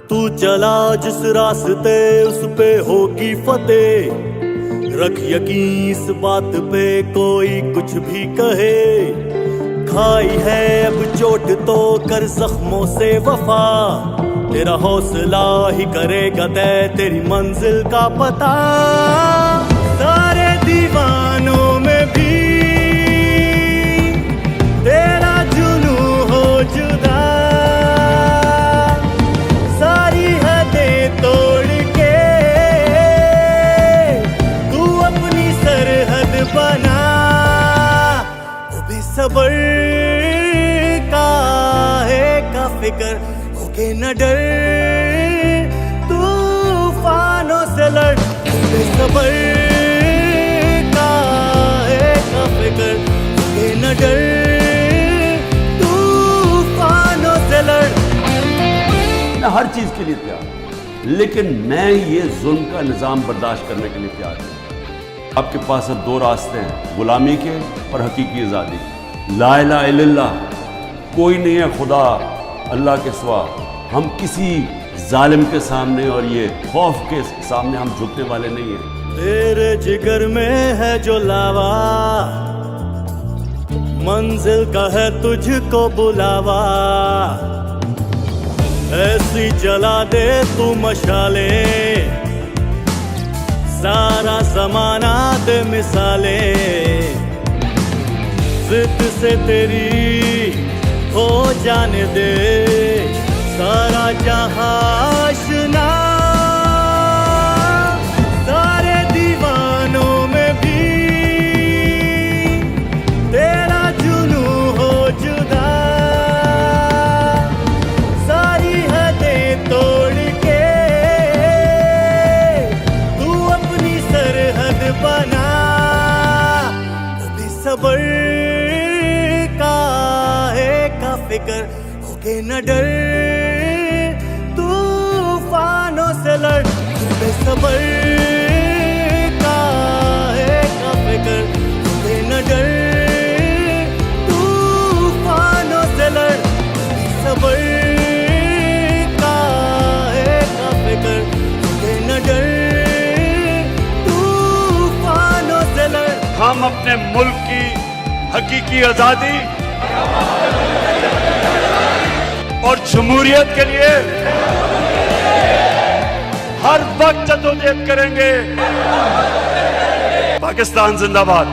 तू चला जिस रास्ते उस पे होगी फतेह, रख यकीन इस बात पे कोई कुछ भी कहे। खाई है अब चोट तो कर जख्मों से वफा, तेरा हौसला ही करेगा तय तेरी मंजिल का पता। सारे दीवानों में भी तेरा जुनू हो जुदा, सारी हदें तोड़ के तू अपनी सरहद बना। वो बेसब्र का फिक्र होके न डर, तूफानों से लड़। बेसब्र का फिक्र होके न डर, तूफानों से लड़। मैं हर चीज के लिए तैयार, लेकिन मैं ये जुल्म का निजाम बर्दाश्त करने के लिए तैयार हूं। आपके पास अब दो रास्ते हैं, गुलामी के और हकीकी आजादी। ला इलाहा इल्लल्लाह, कोई नहीं है खुदा अल्लाह के सिवा। हम किसी जालिम के सामने और ये खौफ के सामने हम झुकने वाले नहीं हैं। तेरे जिगर में है जो लावा, मंजिल का है तुझको बुलावा। ऐसी जला दे तू मशाले, सारा जमाना दे मिसाले। जिद से तेरी हो जाने दे सारा जहां आशना। सारे दीवानों में भी तेरा जुनू हो जुदा, सारी हदें तोड़ के तू अपनी सरहद बना। बेसब्र का फिक्र होके न डर, तूफानों से लड़। बेसब्र का फिक्र होके न डर, तूफानों से लड़। बेसब्र का फिक्र होके न डर, तूफानों से लड़। हम अपने मुल्क की हकीकी आजादी और जमहूरियत के लिए हर वक्त जद्दोजहद करेंगे। पाकिस्तान जिंदाबाद।